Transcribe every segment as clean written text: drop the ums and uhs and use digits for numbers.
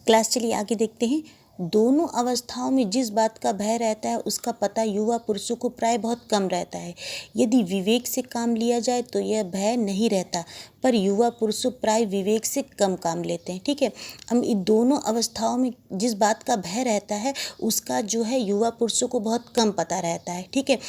Class चलिए आगे देखते हैं। दोनों अवस्थाओं में जिस बात का भय रहता है उसका पता युवा पुरुषों को प्राय बहुत कम रहता है। यदि विवेक से काम लिया जाए तो यह भय नहीं रहता, पर युवा पुरुषों प्राय विवेक से कम काम लेते हैं। ठीक है, हम इन दोनों अवस्थाओं में जिस बात का भय रहता है उसका जो है युवा पुरुषों को बहुत कम पता रहता है। ठीक है,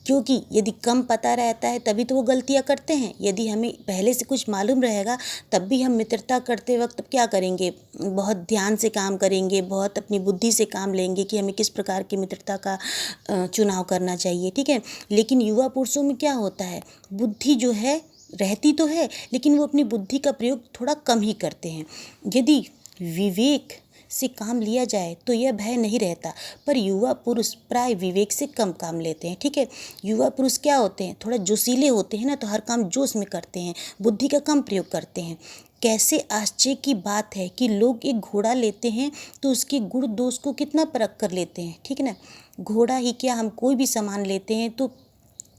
क्योंकि यदि कम पता रहता है तभी तो वो गलतियां करते हैं। यदि हमें पहले से कुछ मालूम रहेगा तब भी हम मित्रता करते वक्त क्या करेंगे, बहुत ध्यान से काम करेंगे, बहुत अपनी बुद्धि से काम लेंगे कि हमें किस प्रकार की मित्रता का चुनाव करना चाहिए। ठीक है, लेकिन युवा पुरुषों में क्या होता है, बुद्धि जो है रहती तो है लेकिन वो अपनी बुद्धि का प्रयोग थोड़ा कम ही करते हैं। यदि विवेक से काम लिया जाए तो यह भय नहीं रहता, पर युवा पुरुष प्राय विवेक से कम काम लेते हैं। ठीक है, युवा पुरुष क्या होते हैं, थोड़ा जोशीले होते हैं ना, तो हर काम जोश में करते हैं, बुद्धि का कम प्रयोग करते हैं। कैसे आश्चर्य की बात है कि लोग एक घोड़ा लेते हैं तो उसके गुण दोष को कितना परख कर लेते हैं। ठीक है ना, घोड़ा ही क्या, हम कोई भी सामान लेते हैं तो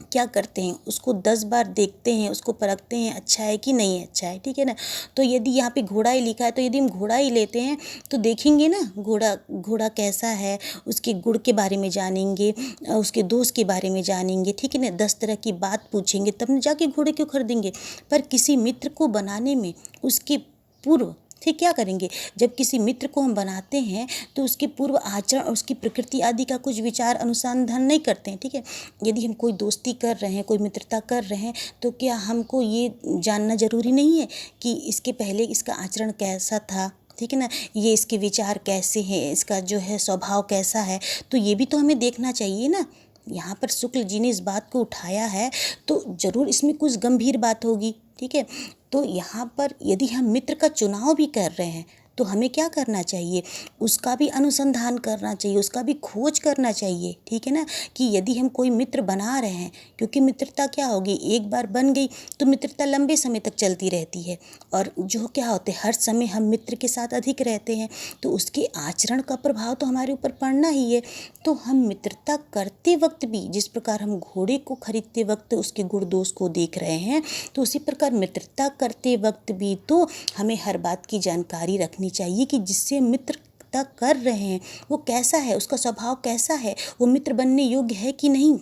क्या करते हैं, उसको 10 बार देखते हैं, उसको परखते हैं अच्छा है कि नहीं अच्छा है। ठीक है ना, तो यदि यहाँ पे घोड़ा ही लिखा है तो यदि हम घोड़ा ही लेते हैं तो देखेंगे ना घोड़ा कैसा है, उसके गुण के बारे में जानेंगे, उसके दोष के बारे में जानेंगे। ठीक है ना, 10 तरह की बात पूछेंगे तब न जाके घोड़े क्यों खरीदेंगे। पर किसी मित्र को बनाने में उसके पूर्व ठीक क्या करेंगे, जब किसी मित्र को हम बनाते हैं तो उसके पूर्व आचरण और उसकी प्रकृति आदि का कुछ विचार अनुसंधान नहीं करते हैं। ठीक है, यदि हम कोई दोस्ती कर रहे हैं, कोई मित्रता कर रहे हैं तो क्या हमको ये जानना ज़रूरी नहीं है कि इसके पहले इसका आचरण कैसा था। ठीक है ना, ये इसके विचार कैसे हैं, इसका जो है स्वभाव कैसा है, तो ये भी तो हमें देखना चाहिए ना। यहाँ पर शुक्ल जी ने इस बात को उठाया है तो ज़रूर इसमें कुछ गंभीर बात होगी। ठीक है, तो यहाँ पर यदि हम मित्र का चुनाव भी कर रहे हैं तो हमें क्या करना चाहिए, उसका भी अनुसंधान करना चाहिए, उसका भी खोज करना चाहिए। ठीक है ना, कि यदि हम कोई मित्र बना रहे हैं, क्योंकि मित्रता क्या होगी, एक बार बन गई तो मित्रता लंबे समय तक चलती रहती है। और जो क्या होते हैं, हर समय हम मित्र के साथ अधिक रहते हैं तो उसके आचरण का प्रभाव तो हमारे ऊपर पड़ना ही है। तो हम मित्रता करते वक्त भी जिस प्रकार हम घोड़े को खरीदते वक्त उसके गुण दोष को देख रहे हैं, तो उसी प्रकार मित्रता करते वक्त भी तो हमें हर बात की जानकारी रखनी चाहिए कि जिससे मित्रता कर रहे हैं वो कैसा है, उसका स्वभाव कैसा है, वो मित्र बनने योग्य है कि नहीं।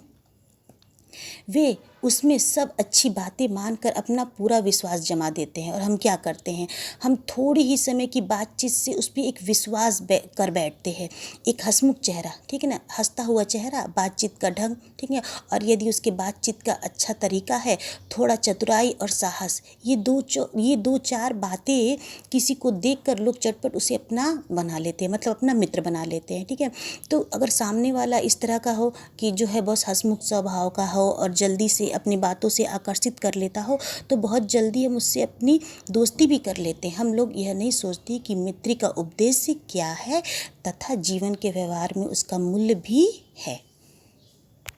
वे उसमें सब अच्छी बातें मानकर अपना पूरा विश्वास जमा देते हैं और हम क्या करते हैं, हम थोड़ी ही समय की बातचीत से उस पर एक विश्वास कर बैठते हैं। एक हंसमुख चेहरा, ठीक है ना, हंसता हुआ चेहरा, बातचीत का ढंग, ठीक है, और यदि उसके बातचीत का अच्छा तरीका है, थोड़ा चतुराई और साहस, ये दो चार बातें किसी को देखकर लोग चटपट उसे अपना बना लेते हैं, मतलब अपना मित्र बना लेते हैं। ठीक है, तो अगर सामने वाला इस तरह का हो कि जो है बहुत हंसमुख स्वभाव का हो और जल्दी से अपनी बातों से आकर्षित कर लेता हो तो बहुत जल्दी हम उससे अपनी दोस्ती भी कर लेते हैं। हम लोग यह नहीं सोचते कि मित्र का उद्देश्य क्या है तथा जीवन के व्यवहार में उसका मूल्य भी है।